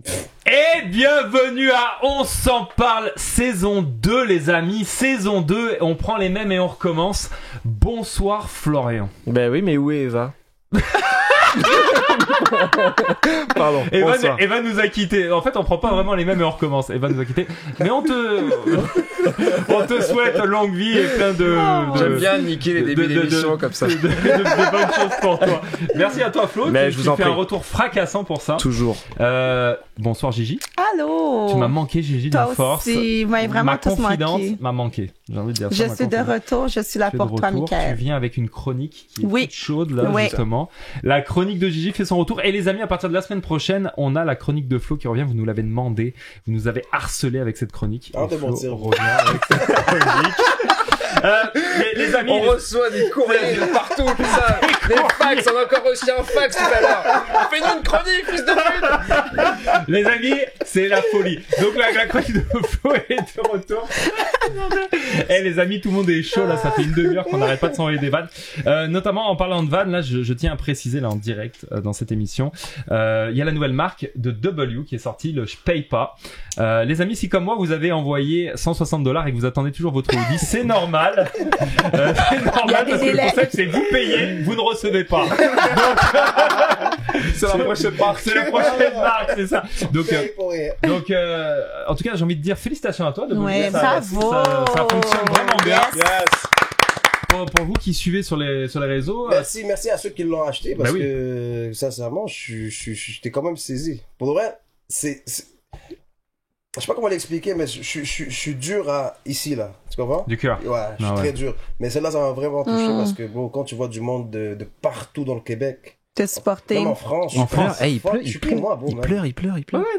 Et bienvenue à On s'en parle, saison 2 les amis, saison 2, on prend les mêmes et on recommence. Bonsoir Florian. Ben oui, mais où est Eva? Pardon. Eva nous a quittés. En fait, on prend pas vraiment les mêmes et on recommence. Eva nous a quittés. Mais on te souhaite longue vie et plein de j'aime bien niquer les débuts d'émission comme ça. De bonnes choses pour toi. Merci à toi Flo. Mais je vous en prie. prie. Un retour fracassant pour ça. Toujours. Bonsoir Gigi. Allô. Tu m'as manqué Gigi d'une force. Aussi. Vous m'avez vraiment Ma tous confidence manqué. m'a manqué. J'ai envie de dire ça. Je suis de retour. Je suis là Tu es de pour toi, retour. Tu Mickaël. viens avec une chronique qui est Oui. toute chaude là Oui. justement. La chronique de Gigi fait son retour et les amis à partir de la semaine prochaine on a la chronique de Flo qui revient. Vous nous l'avez demandé, vous nous avez harcelé avec cette chronique. Arrête de Flo mentir. revient avec cette chronique. Les amis, On reçoit des courriers de partout, putain. Des fax, on a encore reçu un fax tout à l'heure. Fais-nous une chronique, fils de pute. les amis, c'est la folie. Donc la chronique de Flo est de retour. Et les amis, tout le monde est chaud là, ça fait une demi-heure qu'on n'arrête pas de s'envoyer des vannes. Notamment en parlant de vannes, là je tiens à préciser là en direct dans cette émission, il y a la nouvelle marque de W qui est sortie, le Je paye pas. Les amis, si comme moi vous avez envoyé $160 et que vous attendez toujours votre Audi, c'est normal. C'est normal parce que le concept c'est vous payez, vous ne recevez pas. C'est la prochaine marque. C'est la prochaine marque, c'est ça. Donc Pour rien. en tout cas, j'ai envie de dire félicitations à toi. Ouais, ça fonctionne vraiment bien. Yes. Pour vous qui suivez sur les réseaux. Merci à ceux qui l'ont acheté parce Bah oui. que sincèrement, j'étais quand même saisi. Pour de vrai, je sais pas comment l'expliquer, mais je suis dur ici là. Tu comprends? Du cœur. Ouais, je suis très dur. Mais celle-là, ça m'a vraiment touché parce que bon, quand tu vois du monde de partout dans le Québec, Te supporter. même en France, En France. Hey, il pleure, je suis pris moi, bon, il pleure. Ouais,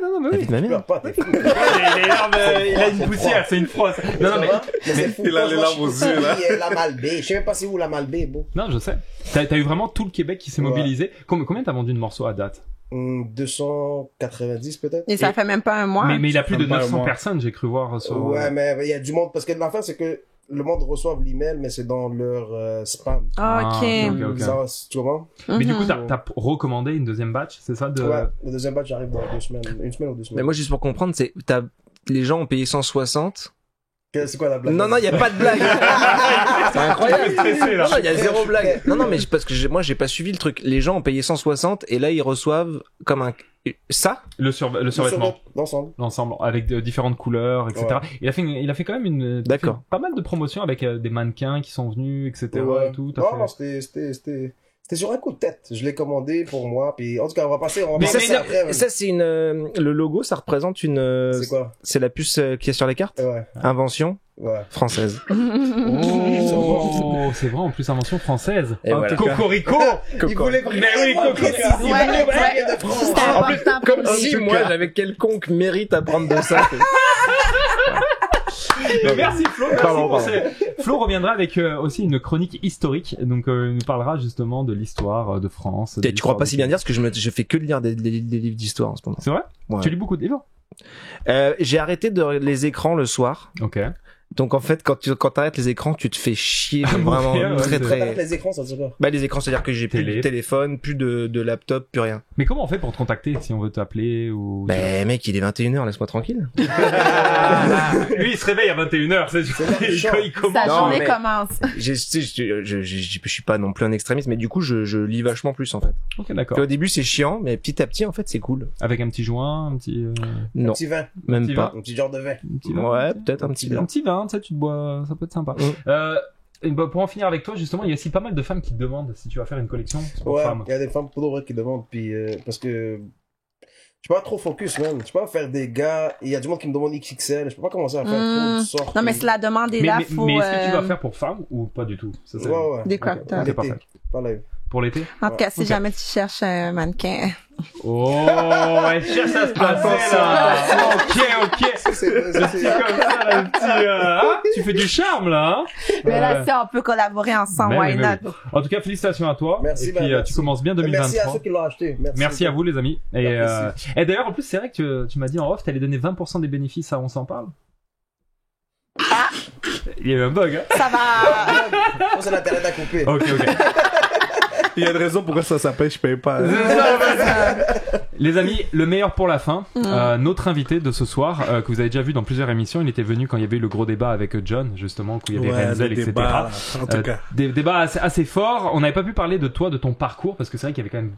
non, mais La oui. vie de ma Je mère. pleure pas, t'es fou. Il a une poussière, c'est une frosse. Non, mais c'est fou. Il a Quand les je vois larmes aux yeux, là. La Malbaie. Je sais même pas c'est où la Malbaie, bon. non, je sais. T'as eu vraiment tout le Québec qui s'est Ouais. mobilisé. Combien t'as vendu de morceaux à date? 290 peut-être. Et ça fait même pas un mois. Mais il a plus de Même pas 900 moi. personnes, j'ai cru voir sur. Ouais, mais il y a du monde. Parce que l'affaire, c'est que le monde reçoit l'email, mais c'est dans leur spam. Ah, ok. ok. Ça, tu vois? Mais du coup, Mhm. t'as recommandé une deuxième batch, c'est ça Ouais, le deuxième batch arrive dans 2 semaines. Une semaine ou 2 Mais semaines. moi, juste pour comprendre, les gens ont payé 160. C'est quoi la blague? Non, il y a pas de blague. C'est incroyable. stressé, là. Non, il y a zéro blague. Non, mais parce que moi, j'ai pas suivi le truc. Les gens ont payé 160 et là, ils reçoivent comme ça. Le survêtement. L'ensemble. L'ensemble avec différentes couleurs, etc. Ouais. Il a fait quand même D'accord. fait pas mal de promotions avec des mannequins qui sont venus, etc. Ouais. Et tout. Non, c'était sur un coup de tête. Je l'ai commandé pour moi. Puis, en tout cas, on va passer Mais ça, après. ça, c'est le logo, ça représente C'est quoi? c'est la puce qui est sur les cartes. Ouais. Invention Ouais. française. Oh, c'est vrai, en plus, invention française. Et voilà. Cocorico! Il voulait Mais oui, Cocorico! Ouais, c'est important pour Comme lui. si moi, j'avais quelconque mérite à prendre de ça. Merci Flo, merci Pardon. pour Flo reviendra avec aussi une chronique historique, donc il nous parlera justement de l'histoire de France. Tu crois pas si bien dire parce que je fais que de lire des livres d'histoire en ce moment. C'est vrai? Ouais. Tu lis beaucoup de livres? J'ai arrêté les écrans le soir. Ok. Donc en fait, quand t'arrêtes les écrans, tu te fais chier Ah, vraiment mourir, ouais, très c'est- très. Les écrans, ça se dit quoi? Bah les écrans, c'est-à-dire que j'ai plus Télé. de téléphone, plus de laptop, plus rien. Mais comment on fait pour te contacter si on veut t'appeler ou... Ben mec, il est 21h, laisse-moi tranquille. Lui, il se réveille à 21h, c'est quand il commence. Sa Non, journée mais- commence. Tu sais, je suis pas non plus un extrémiste, mais du coup, je lis vachement plus en fait. Ok, Puis d'accord. au début, c'est chiant, mais petit à petit, en fait, c'est cool. Avec un petit joint, un petit... Un Non, petit vin. même petit pas. Un petit genre de vin. un petit vin, Ouais, ok. peut-être un petit Un vin. petit vin, tu sais, tu te bois, ça peut être sympa. Mm. Et bah, pour en finir avec toi, justement, il y a aussi pas mal de femmes qui te demandent si tu vas faire une collection pour Ouais, femmes. il y a des femmes pour de vrai qui demandent. Puis, parce que je peux pas trop focus, man. Je peux pas faire des gars. Il y a du monde qui me demande XXL. Je peux pas commencer à faire trop de sortes. Non, mais si la demande est Mais, là, mais, faut... mais est-ce que tu vas faire pour femmes ou pas du tout? Ça, c'est- Ouais, ouais. Des Ok, cocktails. ok, parfait. Pas live. Pour l'été? En tout cas, si Ok. jamais tu cherches un mannequin. Oh, elle cherche à se placer là. Ok. C'est Le petit comme ça, là, le petit. Hein, tu fais du charme là. Hein Mais là, si on peut collaborer ensemble, Mais why oui, mais not? En tout cas, félicitations à toi. Merci, Et puis merci. tu commences bien Merci à 2023. ceux qui l'ont acheté. Merci à vous les amis. Et, Merci. et d'ailleurs en plus c'est vrai que tu m'as dit en off t'allais donner 20% des bénéfices à On s'en parle. Il y a eu un bug hein. Ça va. C'est l'internet à couper. Ok. Il y a une raison pourquoi ça s'appelle Je paye pas. Les amis, le meilleur pour la fin. Notre invité de ce soir, que vous avez déjà vu dans plusieurs émissions, il était venu quand il y avait eu le gros débat avec John, justement, où il y avait Renzel, etc. Débat, en tout cas. Des débats assez forts. On n'avait pas pu parler de toi, de ton parcours, parce que c'est vrai qu'il y avait quand même...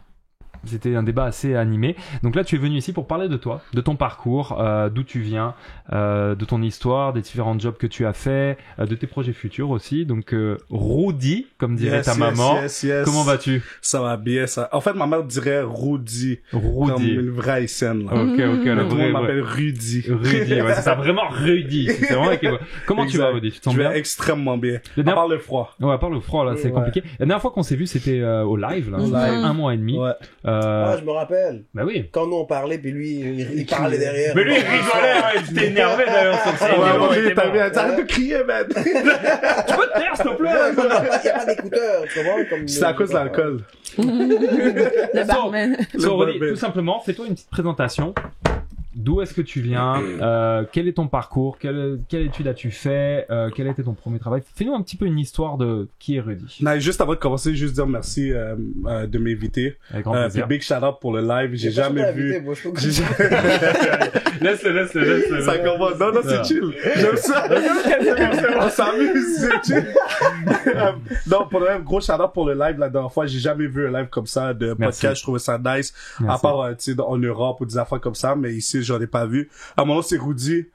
C'était un débat assez animé. Donc là, tu es venu ici pour parler de toi, de ton parcours, d'où tu viens, de ton histoire, des différents jobs que tu as fait, de tes projets futurs aussi. Donc, Rudy, comme dirait ta maman. Yes. Comment vas-tu? Ça va bien, ça. En fait, ma mère dirait Rudy. Comme une vraie haïtienne, là. Ok, le Tout le monde vrai. m'appelle Rudy. Rudy, ouais, c'est ça, vraiment Rudy. C'est vraiment ok. Comment tu vas, Rudy? Tu te sens Je bien? vais extrêmement bien. La À dernière- part le froid. Ouais, à part le froid, là, c'est Ouais. compliqué. La dernière fois qu'on s'est vu, c'était au live, là. Au Ça fait live. 1 mois et demi. Ouais. Ah, je me rappelle. Bah oui. Quand nous on parlait, puis lui, il parlait derrière. Mais lui, il rigolait, ouais, il était énervé d'ailleurs sur le scène. Ouais, moi, Il j'ai était pas mort. bien. Arrête de crier, man. Tu peux te taire, s'il te Il n'y plaît? a pas d'écouteurs, tu vois, comme... C'est à cause de l'alcool. Le barman. So, Rudy, barbel. tout simplement, fais-toi une petite présentation. D'où est-ce que tu viens? Quel est ton parcours? Quelle étude as-tu fait? Quel a été ton premier travail? Fais-nous un petit peu une histoire de qui est Rudy. Non, juste avant de commencer, juste dire merci de m'inviter. Avec grand Puis plaisir. big shout out pour le live. J'ai jamais vu. J'ai jamais- Laisse-le. Ça commence. Non, c'est chill. J'aime ça. On s'amuse, c'est chill. Non, pour le même, gros shout out pour le live la dernière fois. J'ai jamais vu un live comme ça de Merci. podcast. Je trouvais ça nice. À Merci. part, tu sais, en Europe ou des affaires comme ça. Mais ici, j'en ai pas vu. À mon nom, c'est Rudy.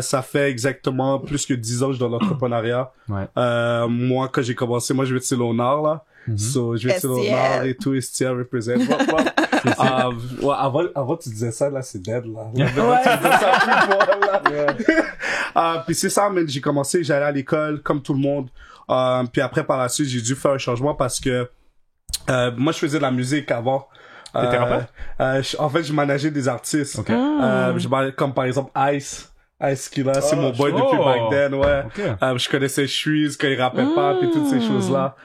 Ça fait exactement plus que 10 ans que je suis dans l'entrepreneuriat. Ouais. Moi, quand j'ai commencé, moi, je vais de Célo-Nord, là. So, je vais de Célo-Nord et tout, STL represent. Ouais, avant, tu disais ça, là, c'est dead, là. Maintenant, tu dis ça plus fort, là. Puis c'est ça, man. J'ai commencé, j'allais à l'école, comme tout le monde. Puis après, par la suite, j'ai dû faire un changement parce que, moi, je faisais de la musique avant. T'étais rappeur? En fait, je manageais des artistes. Ok. Comme par exemple Ice Killa, c'est mon boy oh. depuis back then, ouais. Ok. Je connaissais Shreeze quand il rappait pas, puis toutes ces choses-là.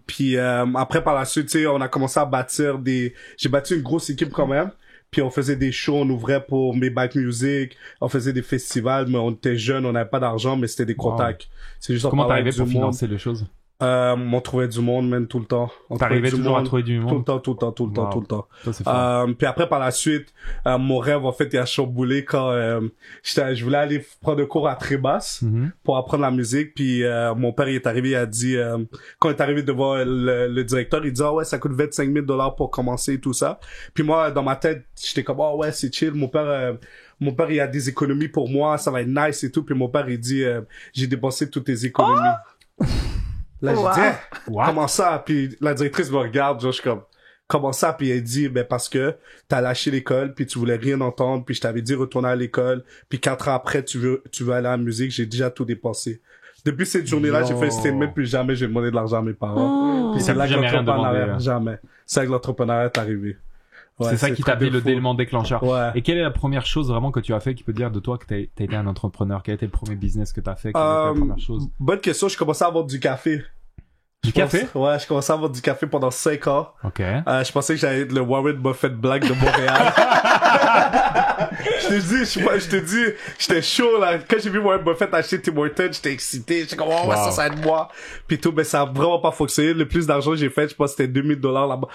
Puis après, par la suite, tu sais, on a commencé à bâtir j'ai bâti une grosse équipe quand même. Puis on faisait des shows, on ouvrait pour Maybach Music, on faisait des festivals, mais on était jeunes, on n'avait pas d'argent, mais c'était des contacts. C'est juste on Comment parlait t'arrivais avec pour du monde. financer les choses? On trouvait du monde, man, tout le temps. On T'arrivais trouvait du toujours à monde. trouver du Tout monde? le temps. Wow. Tout le temps. Ça, c'est fort. Puis après, par la suite, mon rêve, en fait, il a chamboulé quand je voulais aller prendre un cours à Trébas Mhm. pour apprendre la musique. Puis mon père, il est arrivé, il a dit, quand il est arrivé devant le directeur, il dit, ah ouais, ça coûte 25 000 $ pour commencer et tout ça. Puis moi, dans ma tête, j'étais comme, ah ouais, c'est chill. Mon père, il a des économies pour moi, ça va être nice et tout. Puis mon père, il dit, j'ai dépensé toutes tes économies. Là, j'ai Wow. dit, What? comment ça? Puis la directrice me regarde, genre, je suis comme, comment ça? Puis elle dit, ben, parce que t'as lâché l'école, puis tu voulais rien entendre, puis je t'avais dit retourner à l'école, puis 4 ans après, tu veux aller à la musique, j'ai déjà tout dépensé. Depuis cette journée-là, j'ai fait un statement, plus jamais j'ai demandé de l'argent à mes parents. Puis T'as c'est là plus que jamais rien l'entrepreneuriat, demandé, jamais. C'est là que l'entrepreneuriat est arrivé. Ouais, C'est ça qui t'a truc mis de le fou. élément déclencheur. Ouais. Et quelle est la première chose vraiment que tu as fait qui peut dire de toi que t'as été un entrepreneur? Quel a été le premier business que t'as fait? Quelle a été la première chose? Bonne question, je commençais à vendre du café. Du café? Ouais, je commençais à vendre du café pendant 5 ans. Ok. Je pensais que j'allais être le Warren Buffett Black de Montréal. je te dis, j'étais chaud, là. Quand j'ai vu Warren Buffett acheter Tim Hortons, j'étais excité. J'étais comme, oh, ouais, ça va être moi. Puis tout, mais ça a vraiment pas fonctionné. Le plus d'argent que j'ai fait, je pense que c'était 2000 $ là-bas,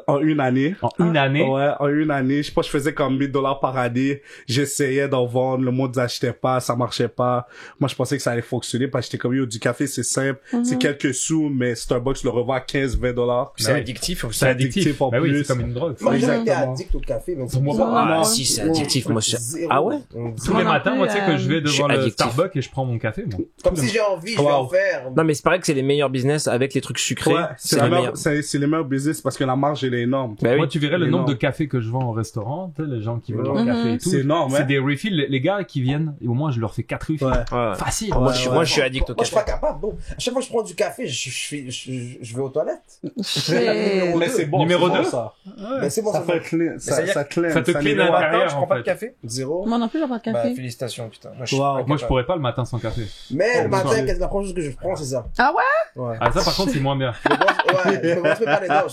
en une année. En une année? Ouais, en une année. Je pense que je faisais comme 1000 $ par année. J'essayais d'en vendre. Le monde n'achetait pas. Ça marchait pas. Moi, je pensais que ça allait fonctionner parce que j'étais comme, yo, du café, c'est simple. C'est quelques sous, mais Starbucks le revend à 15-20 $. C'est Bah oui. addictif aussi. C'est addictif en Bah oui, plus. c'est comme une drogue. Moi, j'ai jamais été Exactement. addict au café, mais Moi, Ah, non. si, c'est addictif, moi, je- Zéro. Ah ouais? Tous les non matins, plus, moi, tu sais que je vais je suis devant le addictif. Starbucks et je prends mon café, moi. Comme si j'ai envie, je vais en faire. Non, mais c'est pareil que c'est les meilleurs business avec les trucs sucrés. Ouais, c'est la les meilleure- meilleurs. c'est les meilleurs business parce que la marge, elle est énorme. Ben oui. Moi, tu verrais le nombre Énorme. de cafés que je vends au restaurant, tu sais, les gens qui veulent leur Mhm. café et tout. C'est énorme, C'est ouais. des refills. Les gars qui viennent, et au moins, je leur fais 4 refills. Ouais. Ouais. Facile. Moi, Ouais, je, ouais. moi, je suis addict au Moi, je suis café. pas capable. Bon, à chaque fois que je prends du café, je vais aux toilettes. Shit. Mais c'est bon. Numéro c'est bon, deux? ça. Mais c'est bon, Ça ça fait clean. ça veut dire- Ça clean. ça te clean nettoie. à l'intérieur, je en prends pas fait. de café? Zéro. Moi non plus, j'ai pas de Bah, café. félicitations, putain. Moi, Wow. Moi, je pourrais pas le matin sans café. Mais le bonsoir. matin, la première chose que je prends, c'est ça. Ah ouais? Ouais. Ah, ça, par contre, c'est moins bien. Je me brosse même pas les dents.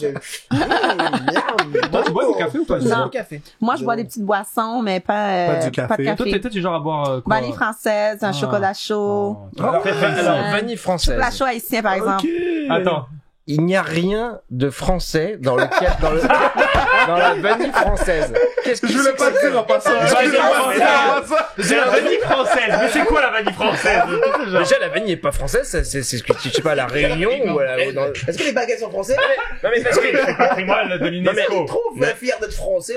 Toi, tu bois du café ou pas? Non. café. Moi, je bois des petites boissons, mais pas, Pas du café. pas de Toi, café. t'es du genre à boire quoi? Vanille française, un Ah. chocolat chaud. Oh. Alors, Ouais. vanille française. Chocolat chaud haïtien, par exemple. Attends. il n'y a rien de français dans la vanille française. Qu'est-ce que Je voulais pas dire en passant. C'est la vanille française. Mais c'est quoi la vanille française? Déjà, la vanille est pas française, c'est ce que je sais pas, à la Réunion ou Est-ce que les baguettes sont françaises? Non mais parce que C'est patrimoine de Mais l'UNESCO. trop fier d'être français.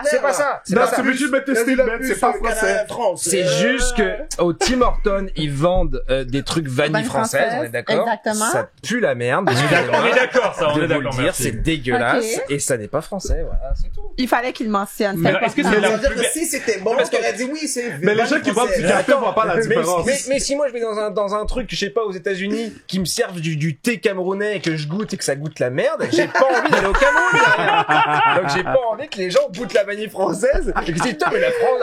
c'est pas ça. Non, tu veux juste mettre tes statements, c'est pas français. C'est juste que au Tim Hortons, ils vendent des trucs vanille française, on est d'accord? Exactement. Ça pue la merde. On est d'accord, ça, on de est vous le d'accord. dire, merci. c'est dégueulasse Ok. et ça n'est pas français, voilà, c'est tout. Il fallait qu'il le mentionne. Mais c'est est-ce que important. c'est Ça la veut dire plus que si c'était bon, Parce que- t'aurais dit oui, c'est. Mais les gens qui boivent du café voient pas la différence. Mais si moi je vais dans un truc, je sais pas, aux États-Unis, qui me servent du thé camerounais et que je goûte et que ça goûte la merde, j'ai pas envie d'aller au Cameroun derrière. Donc j'ai pas envie que les gens goûtent la vanille française et que c'est toi mais la France,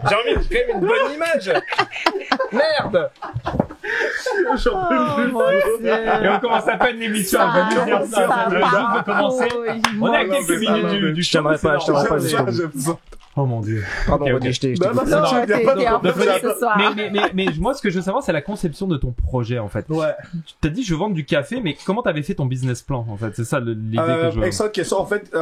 j'ai envie de créer une bonne image. Merde. J'en peux plus. Et on commence à peine l'émission. On va nous dire ça. On vient juste de commencer. On est à quelques minutes du Je t'aimerais pas, je t'aimerais pas. J'aime ça. Oh mon dieu. Pardon, Ok, ok. Rodney, je t'ai Non, non, coupé. c'est Non, chill, y a t'es- pas t'es en de plus ce soir. Mais moi, ce que je veux savoir, c'est la conception de ton projet, en fait. Ouais. Tu t'as dit, je veux vendre du café, mais comment t'avais fait ton business plan, en fait? C'est ça l'idée que je veux. Excellente question. En fait,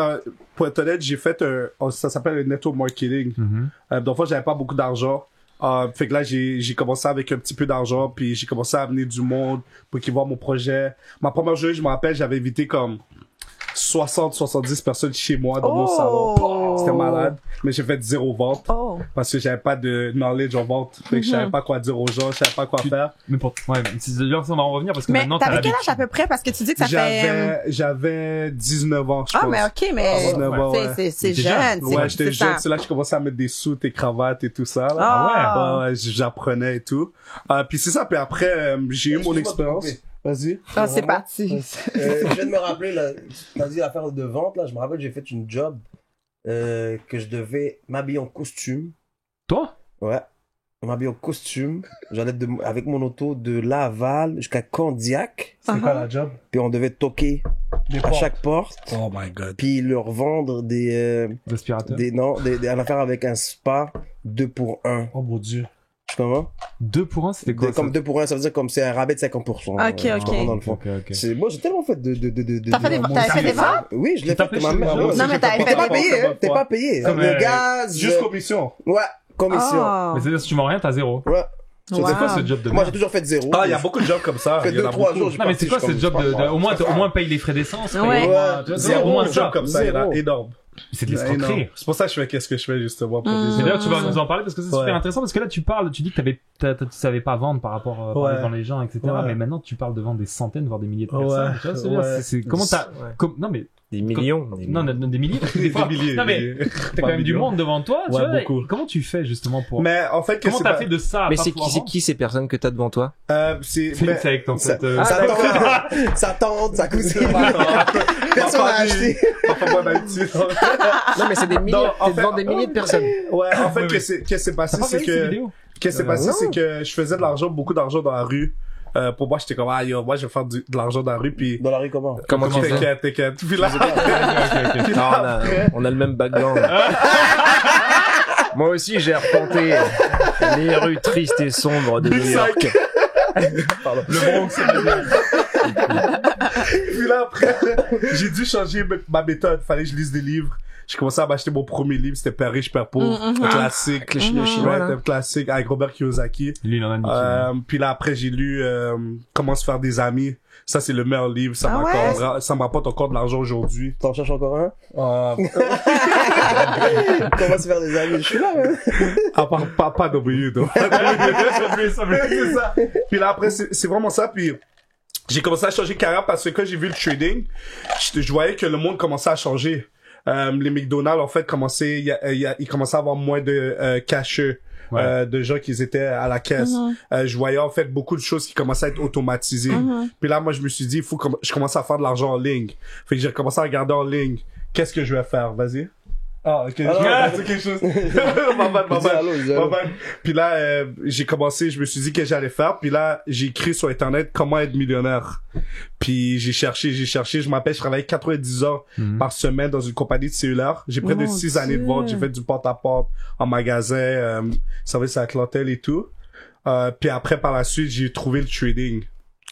pour être honnête, j'ai fait ça s'appelle le network marketing. Mhm. Donc, j'avais pas beaucoup d'argent. Fait que là, j'ai commencé avec un petit peu d'argent, puis j'ai commencé à amener du monde pour qu'ils voient mon projet. Ma première journée, je me rappelle, j'avais invité comme 70 personnes chez moi dans mon salon. C'était malade. Mais j'ai fait 0 vente. Oh. Parce que j'avais pas de knowledge en vente. Fait que je savais pas quoi dire aux gens, je savais pas quoi faire. Mais ouais, là, on va en revenir parce que Mais maintenant, t'as t'avais quel âge l'habitude. à peu près? Parce que tu dis que ça fait... J'avais 19 ans, je Ah, pense. mais ok, mais 19 ans, ouais. c'est T'étais jeune. Ouais, c'est j'étais jeune, ça. c'est là que je commençais à mettre des sous et cravates et tout ça, là. Ah. Ouais, j'apprenais et tout. Puis c'est ça, puis après, j'ai eu mon expérience. Vas-y. Ah, c'est parti. Je viens de me rappeler, là, t'as dit l'affaire de vente, là, je me rappelle, j'ai fait une job que je devais m'habiller en costume. Toi? Ouais. M'habiller en costume. J'allais avec mon auto de Laval jusqu'à Candiac. C'est quoi la job? Puis on devait toquer à chaque porte. Oh my god. Puis leur vendre des L'aspirateur. un affaire avec un spa 2 pour 1. Oh mon dieu. Tu comprends? 2 pour 1, c'était quoi? Comme 2 pour 1, ça veut dire comme c'est un rabais de 50%. Ok, tu ok. comprends, dans le fond. Ok. Moi, j'ai tellement fait de T'as fait des ventes? Oui, je l'ai T'as fait fait ma chez mère. les gens? Non, mais t'avais T'es fait pas des payé, hein? T'es pas payé. Comme, Le gaz. Juste commission. Ouais, commission. Oh. Mais c'est-à-dire, si tu vends rien, t'as 0. Ouais. C'est quoi ce job de Moi, j'ai merde? toujours fait 0. Ah, il y a beaucoup de jobs comme ça. Fait Il y en a 2-3 beaucoup. jours, j'ai Non, mais c'est quoi ce job de au moins paye les frais d'essence? Ouais. paye au moins- tu vois, Zéro au moins job ça. comme ça, il y en a Zéro. énorme. C'est de Énorme. l'escroquerie. C'est pour ça que je fais qu'est-ce que je fais justement pour Mm. des Mais d'ailleurs, tu vas Ouais. nous en parler parce que c'est super Ouais. intéressant parce que là, tu parles, tu dis que tu savais pas vendre par rapport Ouais. devant les gens, etc. Ouais. Mais maintenant, tu parles devant des centaines, voire des milliers de Ouais. personnes. Tu vois, c'est bien. Ouais. Comment t'as, Ouais. non, mais, Des millions. non, des milliers, parce que des fois, milliers. non, mais, t'as quand même du monde devant toi, tu Ouais, vois. beaucoup. Comment tu fais, justement, pour, Mais en fait, comment c'est t'as pas- fait de ça à Mais pas c'est pouvoir qui, vendre? ces personnes que t'as devant toi? c'est C'est une mais- secte, en Ça fait. ça tente, ça tente, ça cousine. Personne n'a acheté. Enfin, moi, Haïti. Non, mais c'est des milliers, Non, en t'es fait- devant des milliers de personnes. Ouais, en fait, Oui, qu'est-ce qui s'est passé, T'as pas c'est regardé ces que, vidéos? qu'est-ce qui s'est passé, Non. c'est que je faisais de l'argent, beaucoup d'argent dans la rue. Pour moi, j'étais comme, ah, yo, moi, je vais faire de l'argent dans la rue, puis Dans la rue, comment? Comment tu fais? t'inquiète. Puis là, Ok. Non, on a le même background. Moi aussi, j'ai arpenté les rues tristes et sombres de New York. Le Bronx, c'est bien. puis là, après, j'ai dû changer ma méthode. Fallait que je lise des livres. J'ai commencé à m'acheter mon premier livre, c'était Père riche, Père pauvre. Un classique. Avec les Chinois, Ouais, là. un classique avec Robert Kiyosaki. Lui, il en a niqué. Puis là, après, j'ai lu Comment se faire des amis. Ça, c'est le meilleur livre. Ça ça me rapporte encore de l'argent aujourd'hui. T'en cherches encore un? Comment se faire des amis? Je suis là, hein. À part pas W, donc. C'est ça. Puis là, après, c'est vraiment ça. Puis j'ai commencé à changer de carrière parce que quand j'ai vu le trading, je voyais que le monde commençait à changer. Les McDonald's, en fait, ils commençaient à avoir moins de cacheux. Ouais. De gens qui étaient à la caisse. Je voyais en fait beaucoup de choses qui commençaient à être automatisées. Puis là, moi, je me suis dit, il faut que je commence à faire de l'argent en ligne. Fait que j'ai commencé à regarder en ligne. Qu'est-ce que je vais faire? Vas-y. Ah, ok. C'est quelque chose. Ma bad. Puis là, j'ai commencé, je me suis dit que j'allais faire. Puis là, j'ai écrit sur Internet comment être millionnaire. Puis j'ai cherché. Je m'appelle, je travaillais 90 heures par semaine dans une compagnie de cellulaire. J'ai près de 6 années de vente. J'ai fait du porte-à-porte en magasin, service à la clientèle et tout. Puis après, par la suite, j'ai trouvé le trading.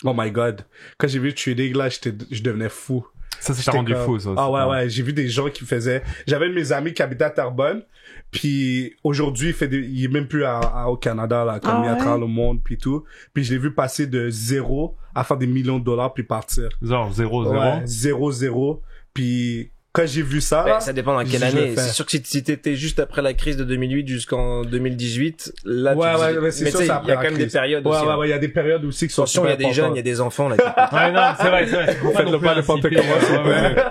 Oh my god. Quand j'ai vu le trading, là, je devenais fou. Ça t'a rendu comme... fou, ça. Ah ouais, j'ai vu des gens qui faisaient... J'avais un de mes amis qui habitait à Terrebonne, puis aujourd'hui, il est même plus au Canada, là, comme il est à travers le monde, puis tout. Puis je l'ai vu passer de 0 à faire des millions de dollars, puis partir. Genre 0-0? Ouais, 0-0. Puis quand j'ai vu ça... Ouais, ça dépend dans quelle année. C'est sûr que si t'étais juste après la crise de 2008 jusqu'en 2018, là, ouais, c'est sûr, il y a quand même des périodes aussi. Ouais, il y a des périodes aussi qui sont attention, il y a des jeunes, il y a des enfants, là. Ouais, non, c'est vrai. Faites-le pas n'importe comment.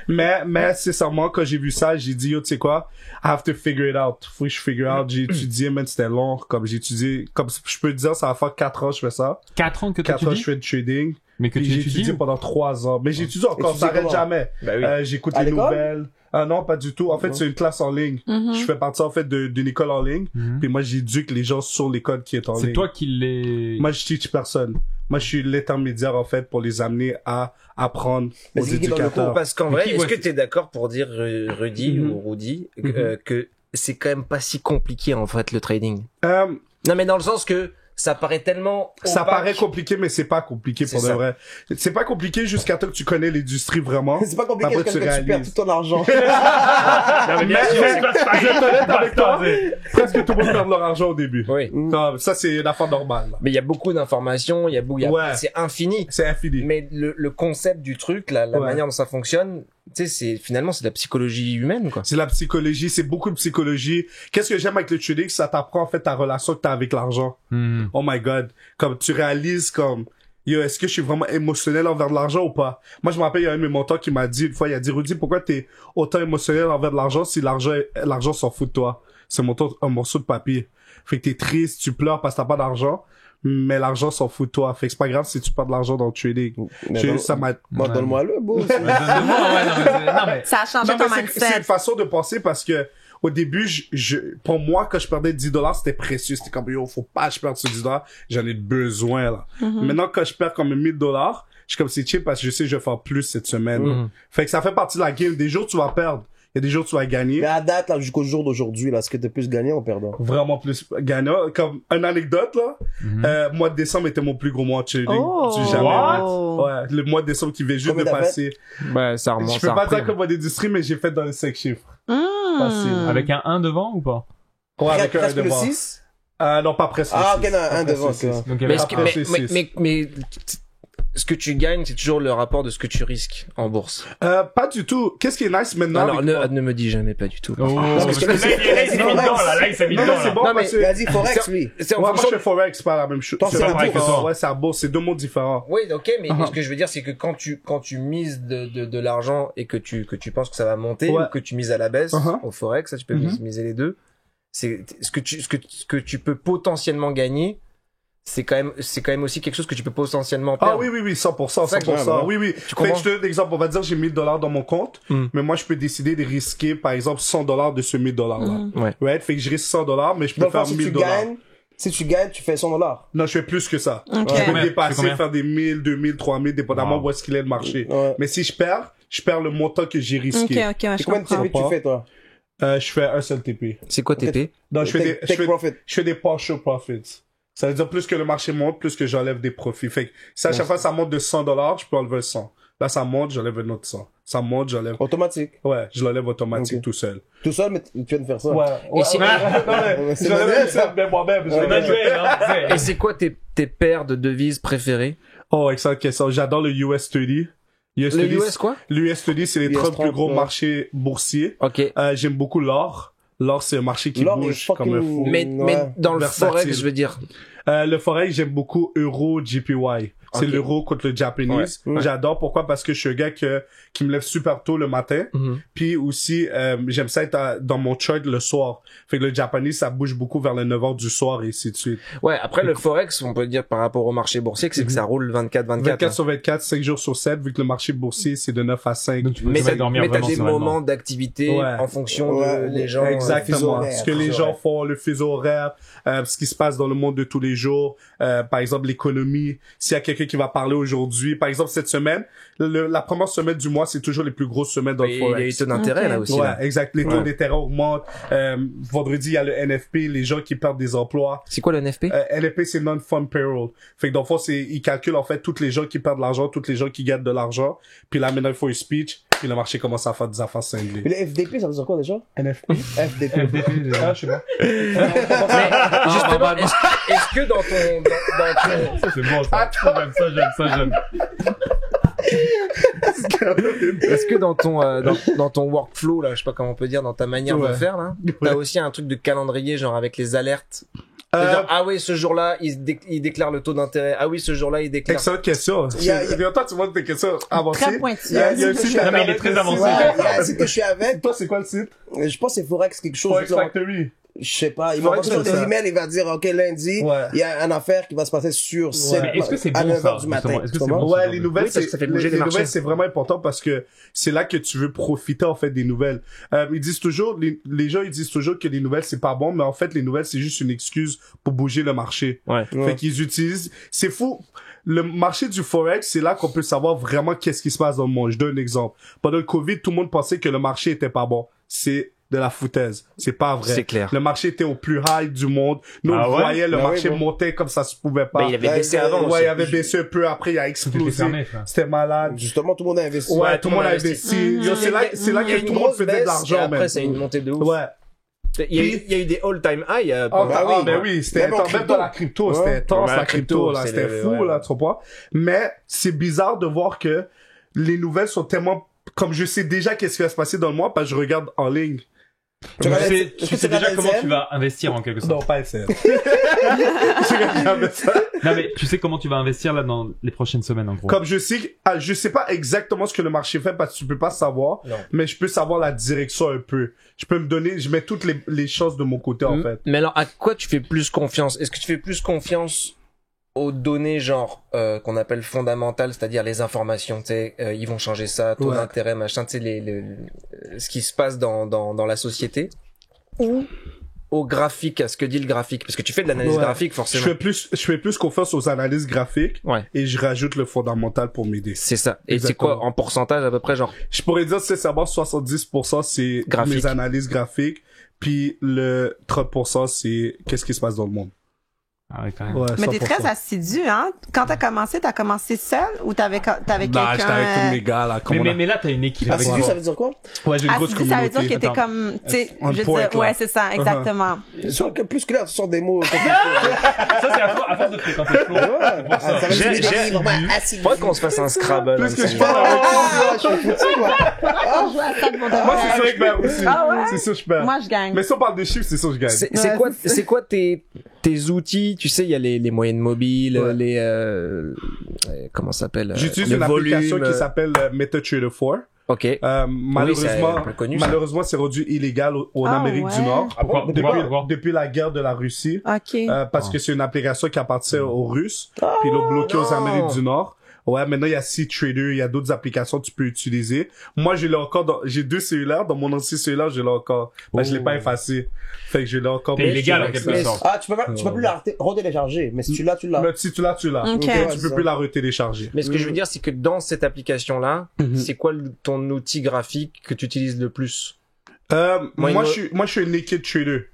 Mais, sincèrement, quand j'ai vu ça, j'ai dit, yo, tu sais quoi? I have to figure it out. Faut que je figure out. J'ai étudié, même c'était long. Comme j'ai étudié, comme je peux te dire, ça va faire 4 ans que je fais ça. 4 ans que 4 ans je fais du trading. Mais que puis tu j'ai étudié pendant 3 ans. Mais j'étudie encore, ça s'arrête jamais. Bah oui. J'écoute les nouvelles. Non, pas du tout. En fait, c'est une classe en ligne. Je fais partie, en fait, d'une école en ligne. Puis moi, j'éduque les gens sur l'école qui est en ligne. C'est toi qui les... Moi, je teach personne. Moi, je suis l'intermédiaire, en fait, pour les amener à apprendre aux éducateurs. Parce qu'en vrai, est-ce que t'es d'accord pour dire, Rudy ou Rudy, que c'est quand même pas si compliqué, en fait, le trading? Non, mais dans le sens que ça paraît tellement opaque. Ça paraît compliqué, mais c'est pas compliqué pour de vrai. C'est pas compliqué jusqu'à temps que tu connais l'industrie vraiment. C'est pas compliqué jusqu'à temps que tu perds tout ton argent. Non, mais bien sûr, je vais t'honnête avec toi. Presque tout le monde perd leur argent au début. Oui. Ça, c'est une affaire normale. Là. Mais il y a beaucoup d'informations, c'est infini. C'est infini. Mais le concept du truc, la manière dont ça fonctionne, tu sais, finalement, c'est de la psychologie humaine, quoi. C'est la psychologie, c'est beaucoup de psychologie. Qu'est-ce que j'aime avec le trading, ça t'apprend, en fait, ta relation que t'as avec l'argent. Oh my god. Comme, tu réalises comme, yo, est-ce que je suis vraiment émotionnel envers de l'argent ou pas? Moi, je me rappelle, il y a un de mes mentors qui m'a dit, une fois, il a dit, Rudy, pourquoi t'es autant émotionnel envers de l'argent si l'argent s'en fout de toi? C'est un morceau de papier. Fait que t'es triste, tu pleures parce que t'as pas d'argent. Mais l'argent s'en fout de toi. Fait que c'est pas grave si tu perds de l'argent dans le trading. Donne-moi le, beau. Ça a changé ton mindset. C'est une façon de penser parce que, au début, pour moi, quand je perdais $10, c'était précieux. C'était comme, yo, faut pas que je perde ce $10. J'en ai besoin, là. Maintenant, quand je perds comme $1000, je suis comme, c'est chill parce que je sais que je vais faire plus cette semaine. Fait que ça fait partie de la game. Des jours, tu vas perdre. Il y a des jours où tu vas gagner. Mais à date, là, jusqu'au jour d'aujourd'hui, là, est-ce que t'es plus gagnant ou perdant? Vraiment plus gagnant. Comme, une anecdote, là. Mois de décembre était mon plus gros mois de trading. Ouais. Le mois de décembre qui vient juste de passer. Ben, ça remonte. Je peux pas dire comme mois d'industrie, mais j'ai fait dans les 5 chiffres. Facile. Avec un 1 devant ou pas? Ouais, avec un 1 devant. Le 6? Non, pas presque. Ah, ok, non, un devant, Donc, mais ce que tu gagnes, c'est toujours le rapport de ce que tu risques en bourse. Pas du tout. Qu'est-ce qui est nice maintenant? Alors, ne me dis jamais pas du tout. Là, il s'est mis dedans, là, il s'est mis dedans. Non, c'est bon, Non, mais parce que... Il a dit Forex, lui. C'est en moi, fonction je fais Forex, pas la même chose. Toi, c'est la pareil que bourse. toi. Ouais, c'est la bourse, c'est deux mondes différents. Oui, ok, mais ce que je veux dire, c'est que quand tu mises de l'argent et que tu penses que ça va monter, ou que tu mises à la baisse, au Forex, ça, tu peux miser les deux. C'est, ce que tu peux potentiellement gagner, c'est quand même aussi quelque chose que tu peux potentiellement perdre. Ah oui, 100%. Oui. Tu comprends? Je te donne un exemple. On va dire, j'ai $1000 dans mon compte, mais moi, je peux décider de risquer, par exemple, $100 de ce $1000 là. Ouais. Right? Fait que je risque $100, mais je peux faire $1000. Si tu gagnes, tu fais $100. Non, je fais plus que ça. Okay. Je peux dépasser, faire des 1000, 2000, 3000, dépendamment où est-ce qu'il est le marché. Ouais. Mais si je perds le montant que j'ai risqué. Ok, je Combien de comprends. TP tu fais, toi? Je fais un seul TP. C'est quoi TP? Non, je Profit. fais des partial profits. Ça veut dire plus que le marché monte, plus que j'enlève des profits. Fait que si à chaque fois ça monte de $100, je peux enlever 100. Là, ça monte, j'enlève un autre 100. Ça monte, j'enlève. Automatique. Ouais, je l'enlève automatique tout seul. Tout seul, mais tu viens de faire ça. Et si- Non, mais C'est j'enlève manuel, tout seul, mais moi-même. je l'enlève. Et c'est quoi tes paires de devises préférées? Oh, excellente question. J'adore le US30. Le US quoi? L'US30, c'est les US 30 plus 30, gros ouais. marchés boursiers. Ok. J'aime beaucoup l'or. L'or, c'est un marché qui L'or est bouge comme un fou. Mais dans le Versatile. forex, je veux dire. Le forex, j'aime beaucoup euro JPY. C'est Ok. l'euro contre le japonese. Ouais. J'adore. Pourquoi? Parce que je suis un gars qui me lève super tôt le matin. Puis aussi, j'aime ça être dans mon chart le soir. Fait que le japonese, ça bouge beaucoup vers les 9h du soir et ainsi de suite. Ouais, après le forex, on peut dire par rapport au marché boursier que c'est que ça roule 24/24. 24 sur 24, 5 jours sur 7, vu que le marché boursier, c'est de 9 à 5. Donc, tu peux Mais t'as dormir des vraiment moments d'activité Ouais. en fonction Ouais. de les gens. Exactement. fuseau horaire. Ce que les gens font, le fuseau horaire, ce qui se passe dans le monde de tous les jours. Par exemple, l'économie. S'il y a quelqu'un quelqu'un qui va parler aujourd'hui. Par exemple, cette semaine, la première semaine du mois, c'est toujours les plus grosses semaines dans le Forex. Il y a eu taux d'intérêt, là, aussi. Ouais, là. exact. Les taux d'intérêt augmentent. Vendredi, il y a le NFP, les gens qui perdent des emplois. C'est quoi le NFP? NFP, c'est non-fund payroll. Fait que dans le fond, ils calculent, en fait, tous les gens qui perdent de l'argent, tous les gens qui gagnent de l'argent. Puis là, maintenant, il faut un speech. Puis le marché commence à faire des affaires cinglées. Mais le FDP, ça veut dire quoi, déjà? NFP? FDP. Ah, je sais pas. Mais, justement, est-ce que dans ton... Ça, c'est bon, ça. J'aime ça. Est-ce que dans ton dans ton workflow là, je sais pas comment on peut dire, dans ta manière de faire là, t'as aussi un truc de calendrier genre avec les alertes? C'est-à-dire, ah oui, ce jour-là, il déclare le taux d'intérêt. Ah oui, ce jour-là, il déclare. Excellente question. Toi, tu vois tes questions avancées. Très pointu. Il y a un site. Non, mais il est très avancé. Ouais, il y a un site que je suis avec. Toi, c'est quoi le site? Je pense que c'est Forex quelque chose. Forex Factory. Je sais pas, il va recevoir des emails, il va dire, OK, lundi, il y a une affaire qui va se passer sur Mais est-ce que c'est bon, à 9h ça, du matin. justement? Est-ce que c'est bon? Ouais, les nouvelles, ça fait bouger les marchés. nouvelles, c'est vraiment important parce que c'est là que tu veux profiter, en fait, des nouvelles. Ils disent toujours, les gens, ils disent toujours que les nouvelles, c'est pas bon, mais en fait, les nouvelles, c'est juste une excuse pour bouger le marché. Ouais. Fait qu'ils utilisent, c'est fou. Le marché du Forex, c'est là qu'on peut savoir vraiment qu'est-ce qui se passe dans le monde. Je donne un exemple. Pendant le Covid, tout le monde pensait que le marché était pas bon. C'est de la foutaise. C'est pas vrai. C'est clair. Le marché était au plus high du monde. Nous, on voyait le marché monter comme ça se pouvait pas. Ben, il avait baissé avant. Ouais, il avait baissé un peu après, il a explosé. C'était malade. Justement, tout le monde a investi. Ouais, tout le monde a investi. C'est là que tout le monde faisait de l'argent, même. Après, c'est une montée de ouf. Ouais. Il y a eu des all-time high. Ben oui, c'était même dans la crypto, c'était intense, la crypto, là, c'était fou, là, tu comprends? Mais c'est bizarre de voir que les nouvelles sont tellement, comme je sais déjà qu'est-ce qui va se passer dans le mois, parce que je regarde en ligne. Tu sais déjà comment tu vas investir en quelque sorte. Non, pas LCM. Non, mais tu sais comment tu vas investir là dans les prochaines semaines, en gros. Comme je sais pas exactement ce que le marché fait parce que tu peux pas savoir, mais je peux savoir la direction un peu. Je mets toutes les choses de mon côté, en fait. Mais alors, à quoi tu fais plus confiance? Est-ce que tu fais plus confiance aux données genre qu'on appelle fondamentales, c'est-à-dire les informations, tu sais, ils vont changer ça, taux d'intérêt, machin, tu sais, ce qui se passe dans la société, ou au graphique, à ce que dit le graphique, parce que tu fais de l'analyse graphique forcément. Je fais plus confiance aux analyses graphiques et je rajoute le fondamental pour m'aider. C'est ça. Et c'est quoi en pourcentage à peu près, genre? Je pourrais dire sincèrement 70% c'est mes analyses graphiques, puis le 30% c'est qu'est-ce qui se passe dans le monde. Ah oui, quand même. Ouais, mais t'es très assidu, hein? Quand t'as commencé seul ou t'avais quelqu'un? Non, j'étais avec tous mes gars, là. Mais là, t'as une équipe. Assidu, ça veut dire quoi? Ouais, j'ai une grosse communauté. Ça veut dire que t'es comme, tu sais, je veux dire, ouais, c'est ça, exactement. Plus clair, ce sont des mots. Ça, c'est à force de fréquenter Flo. Ça veut dire assidu. Faudrait qu'on se fasse un Scrabble. Plus que je parle je suis foutu, moi. Je joue à ça de mon Moi, c'est sûr que je perds aussi. Ah ouais? C'est sûr que je perds. Moi, je gagne. Mais si on parle des chiffres, c'est sûr que je gagne. C'est quoi tes outils? Tu sais, il y a les moyennes mobiles, comment ça s'appelle? J'utilise une application qui s'appelle MetaTrader 4. Ok. Malheureusement, c'est rendu illégal en Amérique du Nord. Depuis la guerre de la Russie. Ok. Parce que c'est une application qui appartient aux Russes. Puis ils l'ont bloqué aux Amériques du Nord. Ouais, maintenant, il y a C-Trader, il y a d'autres applications que tu peux utiliser. Moi, j'ai 2 cellulaires. Dans mon ancien cellulaire, je l'ai encore. Ben, je l'ai pas effacé. Fait que je l'ai encore. C'est illégal, en quelque sorte. Ah, tu peux plus la retélécharger. Mais si tu l'as, tu l'as. Mais si tu l'as, tu l'as. Okay. Tu peux plus la retélécharger. Mais ce que je veux dire, c'est que dans cette application-là, c'est quoi ton outil graphique que tu utilises le plus? Moi, je suis un naked trader.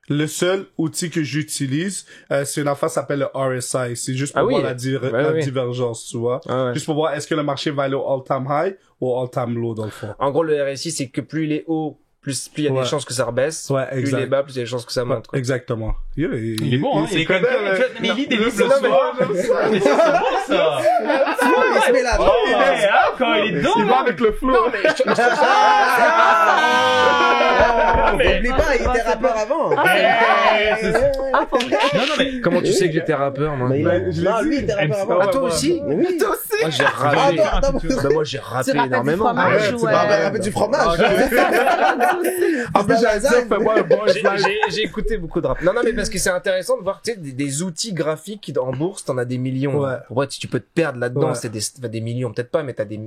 Le seul outil que j'utilise, c'est une affaire qui s'appelle le RSI. C'est juste pour voir la divergence, tu vois. Juste pour voir est-ce que le marché va aller au all-time high ou au all-time low, dans le fond. En gros, le RSI, c'est que plus il est haut, plus il y a des chances que ça rebaisse. Ouais, plus il est bas, plus il y a des chances que ça monte. Quoi. Exactement. Il est bon, hein. Il est quand même, mais il lit des livres le soir. Mais c'est bon, ça. Il se met là. Quand il est dedans. Il va avec le flow. Non, mais N'oublie pas, il était rappeur avant. Non, mais comment tu sais que j'étais rappeur, moi? Non, lui, il était rappeur avant. Ah, toi aussi? Oui, toi aussi. Moi, j'ai rappé. Moi, j'ai rappé énormément. Tu vas rapper du fromage. En plus, j'allais dire, fais-moi un bon j'ai écouté beaucoup de rap. Non, mais parce que c'est intéressant de voir, tu sais, des outils graphiques en bourse, t'en as des millions. Ouais, tu peux te perdre là-dedans, c'est des millions, peut-être pas, mais t'as des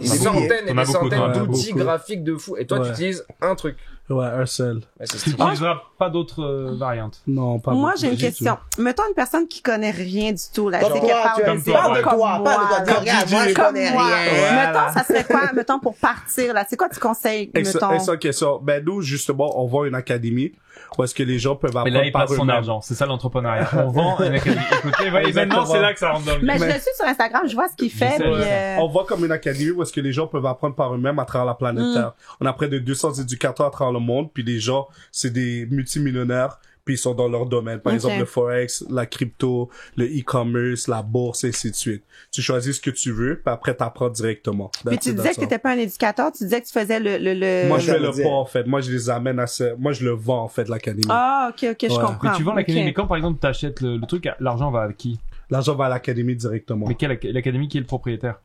centaines et des centaines d'outils graphiques de fou. Et toi, tu utilises un truc. Ouais, un seul. Ouais, c'est Tu stylé. n'utiliseras pas d'autres variantes. Non, pas Moi, beaucoup. j'ai une question. Mettons une personne qui connaît rien du tout, là. Comme C'est toi, qu'elle parle tu as comme dit, toi, parle de ouais. toi, pas de toi. Comme Regarde, moi, je comme connais moi. rien. Mettons, ça serait quoi, mettons, pour partir, là? C'est quoi tu conseilles, mettons? Excellente question. Ben, nous, justement, on vend une académie où est-ce que les gens peuvent Mais apprendre là, il par passe son eux-mêmes. argent. C'est ça l'entrepreneuriat. On vend un académie. Écoutez, et maintenant, Exactement. c'est là que ça rentre dans le Mais game. je le suis sur Instagram, je vois ce qu'il fait, sais, puis ouais. On voit comme une académie où est-ce que les gens peuvent apprendre par eux-mêmes à travers la planète Terre. On a près de 200 éducateurs à travers le monde, puis les gens, c'est des multimillionnaires, puis ils sont dans leur domaine. Par Ok. exemple, le forex, la crypto, le e-commerce, la bourse, et ainsi de suite. Tu choisis ce que tu veux, puis après t'apprends directement. Puis tu disais que t'étais pas un éducateur, tu disais que tu faisais le... Moi, je fais le Intermédiaire. pas, en fait. Moi, je les amène à ce... Moi, je le vends, en fait, l'académie. Ah, ok, je Ouais. comprends. Mais tu vends l'académie. Ok. Mais quand, par exemple, t'achètes le truc, l'argent va à qui? L'argent va à l'académie directement. Mais l'académie qui est le propriétaire?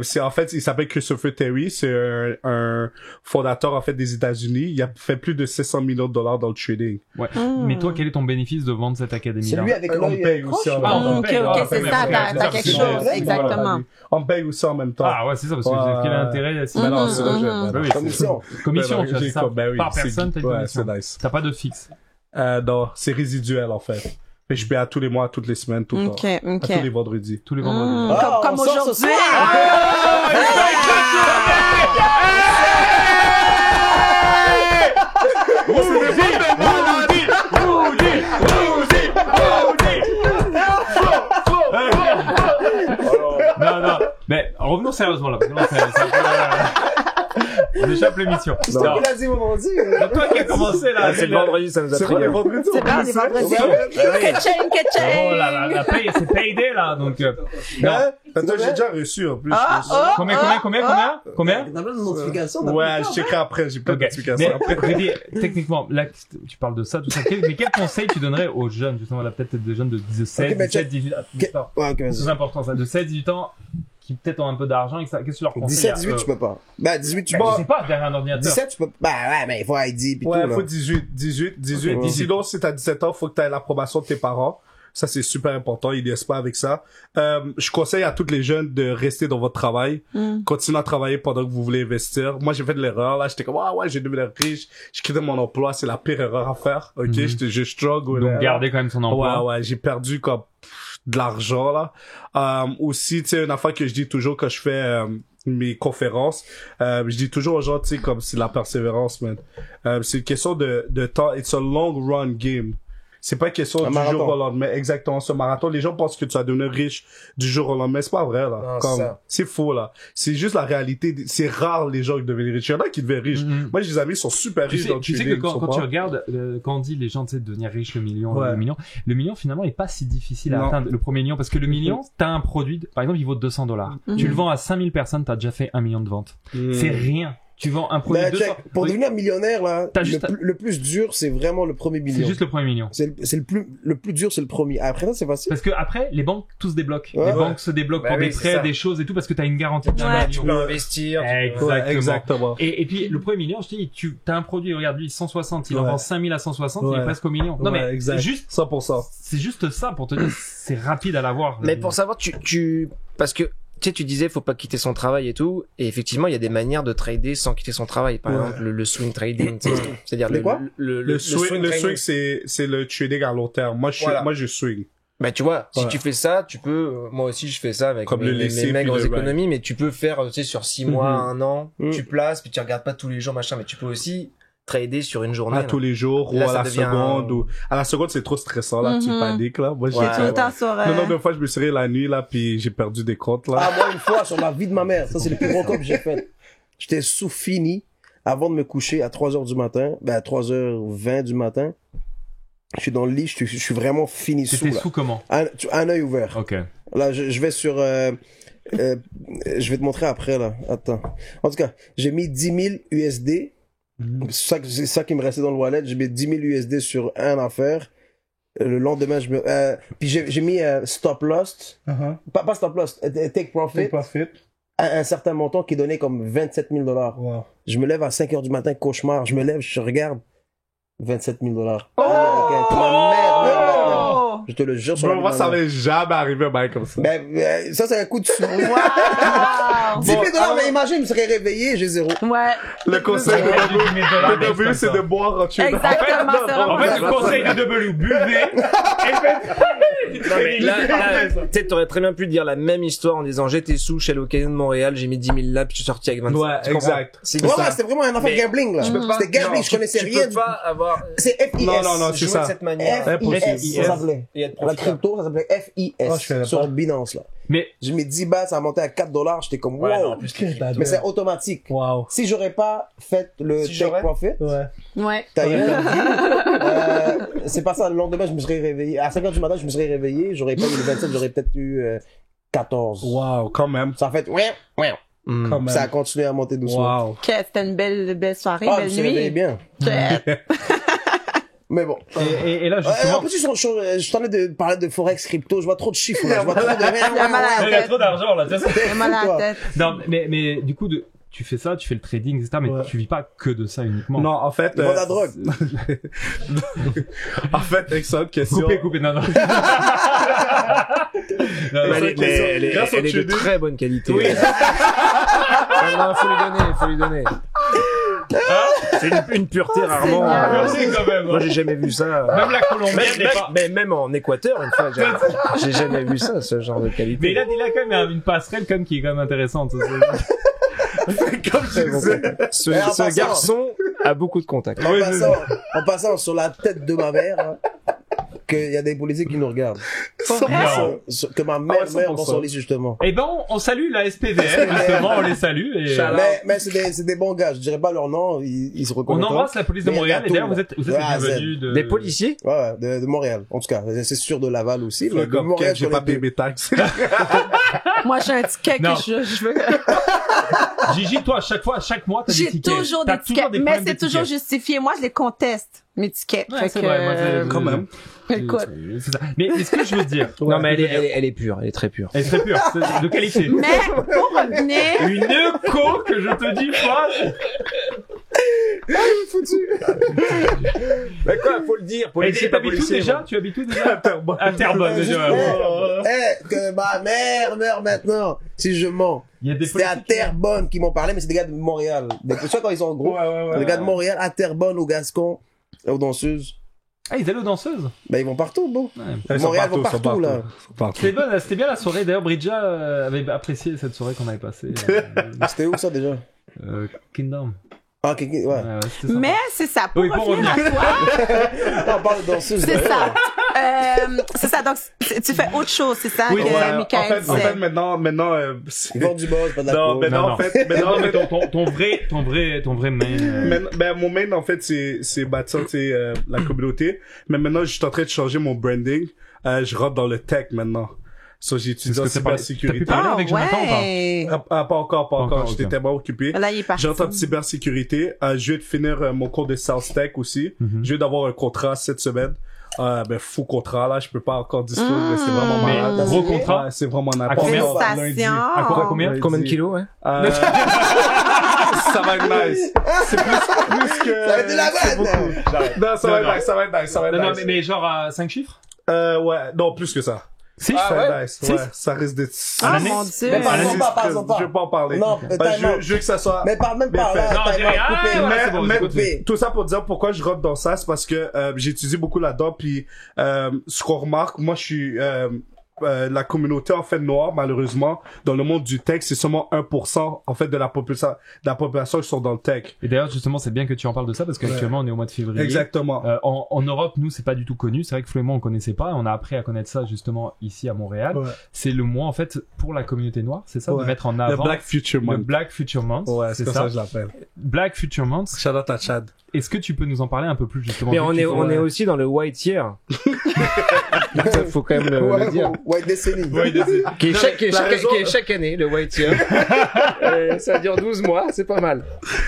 C'est en fait, il s'appelle Christopher Terry, c'est un fondateur en fait des États-Unis. Il a fait plus de 600 millions de dollars dans le trading. Ouais. Mm. Mais toi, quel est ton bénéfice de vendre cette C'est académie-là? lui avec On l'œil paye croche, aussi en Ah, même on temps. Ok, paye, ok, ouais, c'est mais ça, après, t'as ça, quelque c'est chose, bien. exactement. On paye aussi en même temps. Ah ouais, c'est ça, parce que Ouais. quel intérêt si Ben non, Mhm, c'est là, mhm. Bah oui, Commission. commission, Ben tu non, vois, c'est ça. ben oui, Par c'est- personne, t'as une ouais, commission. c'est nice. T'as pas de fixe. Non, c'est résiduel en fait. Mais je paye à tous les mois, toutes les semaines, tout le Ok, temps. À tous les ok. vendredis. Tous les vendredis. Ah, Comme on sort ce aujourd'hui. soir. Non, non. Mais revenons sérieusement là. Parce que là, c'est un peu, on échappe l'émission. Non. Il a dit vendredi. C'est toi qui as commencé là. Ah, c'est le vendredi, ça nous a C'est trigger. vrai, les vendredis. C'est bien, les vendredis. Ouais. Ka-ching, ka-ching. Oh là là, la paye, c'est payday là. Donc, non. Hein? Attends, j'ai déjà reçu en plus. Ah, je pense. ah, Combien? T'as plein de notifications. Ouais, je checkerai après, j'ai plein Ok. d'explications Mais, après. je veux dire, techniquement, là, tu parles de ça, tout ça. Mais quel conseil tu donnerais aux jeunes, justement, là, peut-être des jeunes de 16, mais 17, 18 ans. Ouais, ok, vas-y. C'est important, ça. De 16, 18 ans, qui peut-être ont un peu d'argent, et que ça, qu'est-ce que tu leur conseilles? 17, 18, tu peux pas. Bah, 18, tu Bah, peux. je sais pas, derrière un ordinateur. 17, tu peux. Bah, ouais, mais il faut ID pis Ouais, tout, là. faut 18. Ok, Sinon, si t'as 17 ans, faut que t'aies l'approbation de tes parents. Ça, c'est super important. Ils laissent pas avec ça. Je conseille à tous les jeunes de rester dans votre travail. Mm. Continuez à travailler pendant que vous voulez investir. Moi, j'ai fait de l'erreur, là. J'étais comme, ah ouais, j'ai devenu riche. J'ai quitté mon emploi. C'est la pire erreur à faire. Ok? Je struggle. Donc, là. garder quand même son emploi. Ouais, j'ai perdu comme de l'argent, là. Aussi, tu sais, une affaire que je dis toujours quand je fais mes conférences, je dis toujours aux gens, tu sais, comme c'est la persévérance, man. C'est une question de temps. It's a long run game. C'est pas une question Un du marathon. jour au lendemain. Exactement, ce marathon. Les gens pensent que tu vas devenir riche du jour au lendemain. C'est pas vrai, là. Non, Comme, ça. c'est faux, là. C'est juste la réalité. C'est rare, les gens qui deviennent riches. Il y en a qui deviennent riches. Mhm. Moi, j'ai des amis qui sont super riches dans le Tu sais que trading, quand tu comprends? regardes, quand on dit les gens, tu sais, de devenir riche, le million, Ouais. le million finalement est pas si difficile à Non. atteindre, le premier million, parce que le million, t'as un produit, par exemple, il vaut $200. Tu le vends à 5000 personnes, t'as déjà fait 1 million de ventes. Mhm. C'est rien. Tu vends un produit Mais de 200. check, pour Oui, devenir millionnaire, là, T'as juste le plus dur, c'est vraiment le premier c'est million. juste le premier million. C'est le plus dur, c'est le premier. Après ça, c'est facile. Parce que après, les banques, tout se débloque. Ouais. Les Ouais. banques se débloquent Bah pour oui, des c'est prêts, ça. des choses et tout, parce que t'as une garantie de Ouais. Tu peux investir. Exactement. Exactement. Et puis, le premier million, je te dis, t'as un produit, regarde, lui, 160, il en Ouais. vend 5000 à 160, il Ouais. est presque au million. Non, Ouais, mais, exact. juste, 100%. c'est juste ça pour te dire, c'est rapide à l'avoir. Mais pour savoir, parce que, tu sais, tu disais, faut pas quitter son travail et tout. Et effectivement, il y a des manières de trader sans quitter son travail. Par Ouais. exemple, le swing trading, tu sais, c'est-à-dire Le quoi? Le swing, trading. c'est le trading à long terme. Moi, Voilà. je swing. Bah, tu vois, si Ouais. tu fais ça, tu peux, moi aussi, je fais ça avec Comme le laisser, mes puis maigres le économies, mais tu peux faire, tu sais, sur 6 mois, Mhm. 1 an, Mhm. tu places, puis tu regardes pas tous les jours, machin, mais tu peux aussi trader sur une journée. À là. tous les jours, Là, ou à ça la devient seconde, ou, à la seconde, c'est trop stressant, là, tu Mhm. paniques, là. Moi, Ouais. Tout le temps sur... le nombre de fois, je me suis réveillé la nuit, là, puis j'ai perdu des comptes, là. Ah, moi, une fois, sur la vie de ma mère, ça, c'est le plus gros coup que j'ai fait. J'étais sous fini avant de me coucher à 3h du matin, ben, à 3h20 du matin. Je suis dans le lit, je suis vraiment fini sous, C'était là. sous comment? Un œil ouvert. Ok. Là, je vais sur, je vais te montrer après, là. Attends. En tout cas, j'ai mis 10 000 USD. C'est ça qui me restait dans le wallet. J'ai mis 10 000 USD sur un affaire. Le lendemain, puis j'ai mis stop loss. Pas stop loss, take profit. Un certain montant qui donnait comme 27 000 $. Wow. Je me lève à 5 heures du matin, cauchemar. Je me lève, je regarde. 27 000 $. Oh! Je te le jure sur Bro, la moi, vie de ça ma mère. m'est jamais arrivé un bail comme ça. Ben, ça, c'est un coup de fou. Wow! 10 000 $, mais imagine, je me serais réveillé, j'ai zéro. Ouais. Le conseil Ouais, j'ai 10 000 $, de W, c'est de boire en tuant. Exactement, c'est En vraiment fait, le conseil de W, buvez et faites. Non, mais là, tu sais, t'aurais très bien pu dire la même histoire en disant j'étais sous chez l'Occasion de Montréal, j'ai mis 10 000 là, puis je suis sorti avec 25. Ouais, Tu comprends? exact. C'est Ouais, ça. ouais, c'était vraiment un affaire Mais gambling, là. C'était gambling, je connaissais rien. Tu peux pas avoir, C'est FIS. Non, c'est jouer ça. de cette manière. FIS, ça s'appelait. Et être La profitable. crypto, ça s'appelait Oh, je FIS connais sur pas. Binance, là. Mais J'ai mis 10 bahts, ça a monté à 4 $, j'étais comme, Ouais, non, wow. en plus, Mais c'est automatique. Wow. Si j'aurais pas fait le Si take j'aurais- profit, Ouais. Ouais. t'as rien perdu. C'est pas ça, le lendemain, je me serais réveillé. À 5 h du matin, je me serais réveillé. J'aurais pas eu le 27, j'aurais peut-être eu 14. Wow, quand même. Ça a fait, Quand même. ça a continué à monter doucement. Wow. C'était une belle soirée, Ah, je me belle suis réveillé nuit. bien. Chouette. Mais bon. et là, justement. En plus, je t'en ai de parler de Forex crypto. Je vois trop de chiffres, là. Je vois trop de merde. Il a mal à la Il y a tête. trop d'argent, là, c'est ça. J'ai mal à la tête. Non, mais du coup, tu fais ça, tu fais le trading, etc., mais Ouais. tu vis pas que de ça uniquement. Non, en fait... Ils vendent la drogue. En fait, excellente question. Coupez, non. Non, Elle est Grâce au de trading. très bonne qualité. Oui. Non, faut lui donner. C'est une pureté rarement. Seigneur. Merci quand même. Moi, j'ai jamais vu ça. Même la Colombienne n'est pas. Même en Équateur, une fois, j'ai jamais vu ça, ce genre de qualité. Mais il a quand même une passerelle comme qui est quand même intéressante. Comme je disais. Ce Mais en passant- garçon a beaucoup de contacts. En passant sur la tête de ma mère, hein, qu'il y a des policiers qui nous regardent. Non. Que ma mère Ah ouais, meurt dans 100%. son lit, justement. Eh ben, on salue la SPVM, justement, on les salue. Et, Mais c'est des bons gars. Je dirais pas leur nom. Ils se on reconnaîtront. embrasse la police de Mais il y Montréal. en a Et d'ailleurs, tout, vous êtes De A à Z. venus de... Des policiers? Ouais, de Montréal. En tout cas, c'est sûr de Laval aussi. Mais de Comme Montréal, j'ai sur pas les payé deux. mes taxes. Moi, j'ai un ticket Non. que je veux. Gigi, toi, chaque mois, t'as des J'ai tickets. toujours T'as des tickets. Mais problèmes c'est de toujours tickets. justifié. Moi, je les conteste, mes tickets. Ouais, Fait c'est que, vrai, moi, Quand même. écoute. C'est ça. Mais est-ce que je veux dire, Non, mais elle est pure, elle est très pure. elle est très pure, c'est de qualité. Mais, pour revenir, Une co que je te dis pas. Mais quoi, faut le dire, Et t'habites où déjà? Tu habites où déjà? À Terrebonne, déjà. Que ma mère meurt maintenant. Si je mens. Il y a des C'était à politiques- Terrebonne qu'ils m'ont parlé, mais c'est des gars de Montréal. Tu sais quand ils sont gros. Ouais. Les gars de Montréal, à Terrebonne, au Gascon, aux danseuses. Ah, ils allaient aux danseuses. Ben, ils vont partout, bon. Ouais. Ils sont Montréal vont ils sont partout, là. Ils sont partout. C'était bon, c'était bien la soirée. D'ailleurs, Bridja avait apprécié cette soirée qu'on avait passée. C'était où, ça, déjà? Kingdom. Ah, ok, ouais. Ouais, c'était sympa. mais c'est ça. Pour Oui, pour revenir à toi, On parle de danseuses. c'est d'ailleurs. ça. C'est ça. Donc, tu fais autre chose, c'est ça Oui, que ouais. Michael En fait, disait. maintenant, Ils vendent du buzz, pas de la non, coke. maintenant, Non, en fait, maintenant, Non, mais ton vrai main. Ben, mon main, en fait, c'est bâtir, la communauté. Mais maintenant, je suis en train de changer mon branding. Je rentre dans le tech maintenant. So, j'ai étudié en T'as pu cybersécurité. parler Ah, avec Jonathan ou pas? ouais. Pas encore. J'étais ok. tellement occupé. Là, il est parti. J'entends de cybersécurité. Je viens de finir mon cours de South Tech aussi. Mhm. Je viens d'avoir un contrat cette semaine. Fou contrat, là. Je peux pas encore disclose, mais c'est vraiment Mais malade. gros contrat. Ouais, c'est vraiment À n'importe combien? quoi. Félicitations. À combien? Combien de kilos, ouais? Ça va être nice. C'est plus que... Ça va être de la c'est vanne. beaucoup. Non, ça va être nice, ça va être nice, ça va être Non, nice. mais genre à 5 chiffres? Ouais, non, plus que ça. Si, Ça va être nice. Six? Ouais, ça risque d'être... Ah, l'année? mon Dieu. Mais parlons Je pas, parlons pas. veux pas en parler. Non, Ben, time out. je veux que ça soit... Mais parle même Bien pas, fait. là. Non, time j'ai out, rien. coupé. Ouais, c'est bon, mais coupé. tout ça pour dire pourquoi je rentre dans ça, c'est parce que j'étudie beaucoup là-dedans, puis ce qu'on remarque, moi je suis la communauté en fait noire, malheureusement, dans le monde du tech, c'est seulement 1% en fait de la population qui sont dans le tech. Et d'ailleurs, justement, c'est bien que tu en parles de ça parce qu'actuellement, on est au mois de février. Exactement. En Europe, nous, c'est pas du tout connu. C'est vrai que Flo et moi, on connaissait pas. On a appris à connaître ça justement ici à Montréal. Ouais. C'est le mois en fait pour la communauté noire, c'est ça, de Ouais. mettre en Le avant Black Future le Month. Black Future Month. Ouais, c'est c'est ça. ça que je l'appelle. Black Future Month. Shout out à Chad. Est-ce que tu peux nous en parler un peu plus justement? Mais vu que on tu est, fais- on est aussi dans le white year. Ça, faut quand même le dire. Ouais, décennie. Qui est Non, chaque, mais la raison- qui est chaque année, le white year. Ça dure 12 mois, c'est pas mal.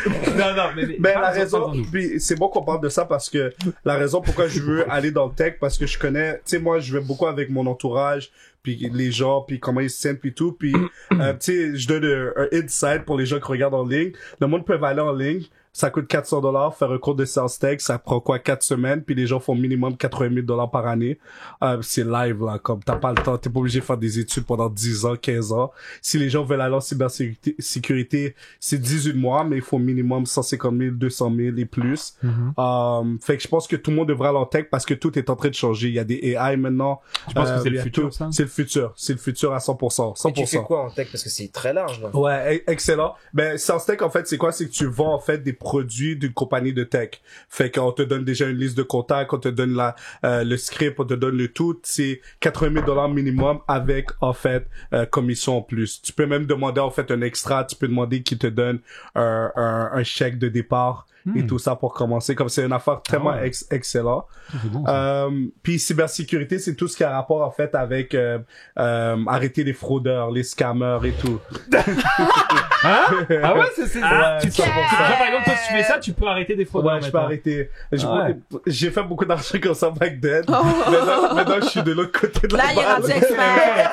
Non, mais Ben, la parle-en, raison, parle-en-nous. puis c'est bon qu'on parle de ça parce que la raison pourquoi je veux aller dans le tech, parce que je connais, tu sais, moi, je vais beaucoup avec mon entourage, puis les gens, puis comment ils se sentent, puis tout, puis, tu sais, je donne un insight pour les gens qui regardent en ligne. Le monde peut aller en ligne, Ça coûte $400, faire un cours de sales tech, ça prend quoi, 4 semaines, puis les gens font minimum $80,000 par année. C'est live, là, comme t'as pas le temps, t'es pas obligé de faire des études pendant 10 ans, 15 ans. Si les gens veulent aller en cybersécurité, c'est 18 mois, mais il faut minimum 150,000, 200,000 et plus. Fait que je pense que tout le monde devrait aller en tech parce que tout est en train de changer. Il y a des AI maintenant. Je pense que c'est le futur, ça? C'est le futur. C'est le futur à 100%. 100%. Et tu fais quoi en tech? Parce que c'est très large, là. Ouais, excellent. Ben, Sales Tech, en fait, c'est quoi? C'est que tu vends, en fait, des produits d'une compagnie de tech. Fait qu'on te donne déjà une liste de contacts, on te donne le script, on te donne le tout. C'est $80,000 minimum avec, en fait, commission en plus. Tu peux même demander, en fait, un extra. Tu peux demander qu'ils te donnent un chèque de départ et tout ça pour commencer. Comme c'est une affaire tellement excellent. Bon, puis cybersécurité, c'est tout ce qui a rapport, en fait, avec arrêter les fraudeurs, les scammers et tout. Ah ouais, c'est Ouais, tu peux, 100%. par exemple, toi, si tu fais ça, tu peux arrêter des fraudeurs. Ouais, je peux arrêter. J'ai fait beaucoup d'argent comme ça back then. Oh. Maintenant, je suis de l'autre côté de la Là, il est balle. rendu expert.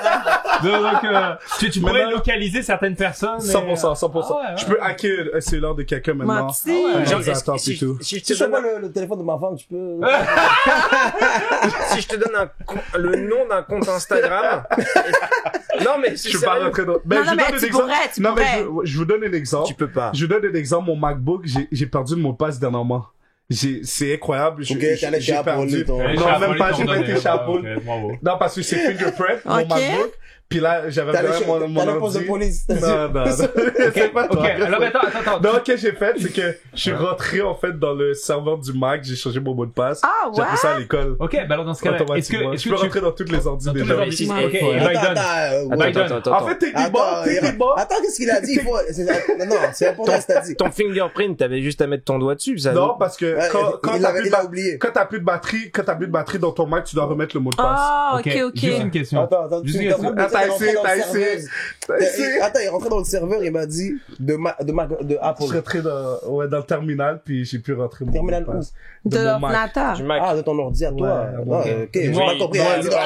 Donc, tu pourrais localiser certaines personnes. 100%, 100%. Ah ouais. Je peux hacker un cellulaire de quelqu'un maintenant. Menti. Genre, Genre, attends, si et tout. je Si te je donne, vois le téléphone de ma femme, tu peux... si je te donne le nom d'un compte Instagram. Non, mais Je peux pas rentrer dans... Non, je non, vous mais donne un tu exemple. pourrais, tu Non, mais pourrais. je vous donne un exemple. Tu peux pas. Je vous donne un exemple. Mon MacBook, j'ai perdu le mot de passe dernièrement. C'est incroyable. Ok, t'allais chez Apple, ton- Non, même pas, j'ai pas été chez Apple. Ok, bravo. Non, parce que c'est fingerprint, mon Ok. MacBook. Puis là, j'avais T'allais vraiment mon t'allais poser ordi. police. Non, non, non. C'est pas Ok, toi. alors attends. Donc, ce que j'ai fait, c'est que je suis rentré, en fait, dans le serveur du Mac, j'ai changé mon mot de passe. Ah, J'ai appris ça à l'école. Ok, bah alors dans ce cas-là, est-ce Automatiquement. que Je peux rentrer dans toutes les ordi Dans tous déjà. les ordi. Si, Ok, ok, et Biden. Attends. En fait, techniquement, Attends, qu'est-ce qu'il a dit? Il faut... Non, c'est important ce que t'as dit. Ton fingerprint, t'avais juste à mettre ton doigt dessus, ça. non, parce que Ouais, quand il t'as avait- plus il de a oublié. quand t'as plus de batterie dans ton Mac, tu dois remettre le mot de passe. Ah, Ok, ok. juste une question. Attends, Juste tu une t'es en question. train de me dire Attends, qu'il est rentré dans le essaie. serveur. Attends, il est rentré dans le serveur, il m'a dit de Je suis Apple. rentré dans le terminal, puis j'ai pu rentrer mon Terminal mot de passe. De mon Mac. l'ordinateur. Du Mac. Ah, de ton ordi à toi. Ouais, Ah, ok. ok, j'ai Moi, pas compris. Il a dit de non.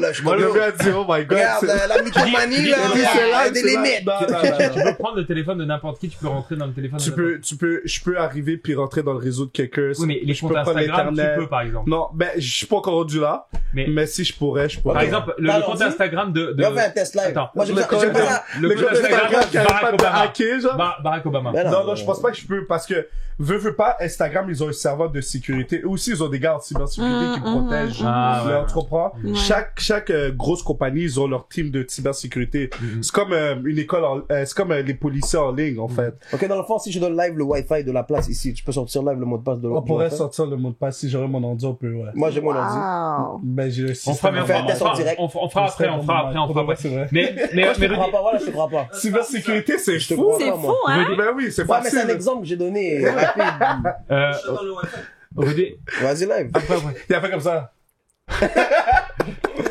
Apple, je Moi, le comprends. gars a dit, oh my god. Regarde, la mythomanie, là, il y a des limites. Tu peux prendre le téléphone de n'importe qui, tu peux rentrer dans le téléphone de n'importe qui. Je peux arriver puis rentrer dans le réseau de quelqu'un. Oui, mais les Je comptes peux prendre Instagram, l'Internet. tu peux, par exemple. Non, ben, je suis pas encore rendu là. Mais, Si je pourrais, je pourrais. par exemple, le Alors, compte dis. Instagram de... On fait un test live. Attends. Moi, j'aime Le ça. compte J'aime pas ça. le compte Instagram Instagram qui de arrête Barack pas de Obama. hacker, genre. Barack Obama. Mais Non, je pense pas que je peux parce que veux pas, Instagram, ils ont un serveur de sécurité. Eux aussi, ils ont des gars en cybersécurité qui protègent. Ah, ouais, Tu comprends? Ouais. Chaque grosse compagnie, ils ont leur team de cybersécurité. Mhm. C'est comme une école, c'est comme les policiers en ligne, en fait. Ok, dans le fond, si je donne live le Wi-Fi de la place ici, tu peux sortir live le mot de passe de On pourrait Wi-Fi? sortir le mot de passe si j'aurais mon ordi, on peut, ouais. Moi, j'ai mon ordi. Wow. Ben, j'ai le On système. fera, mais On fait un test en direct. on fera après, on fera après. C'est vrai. Mais Je te Rudy, crois pas, voilà, je te crois pas. Cybersécurité, c'est Je te fou. crois C'est pas, fou, moi. hein? Ben oui, c'est Ouais, mais c'est un facile. exemple que j'ai donné. Rapide. Rudy, Vas-y, live. après. Il a fait comme ça.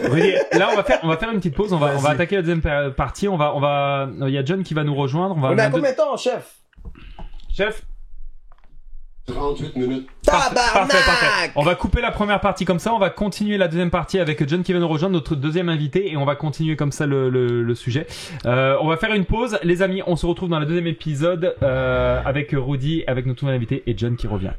Rudy, là, on va faire une petite pause, on va attaquer la deuxième partie, il y a John qui va nous rejoindre, On est à combien de temps, chef? Chef? 38 minutes. Parfait. On va couper la première partie comme ça, on va continuer la deuxième partie avec John qui va nous rejoindre, notre deuxième invité, et on va continuer comme ça le sujet. On va faire une pause, les amis, on se retrouve dans le deuxième épisode avec Rudy, avec notre nouvel invité et John qui revient.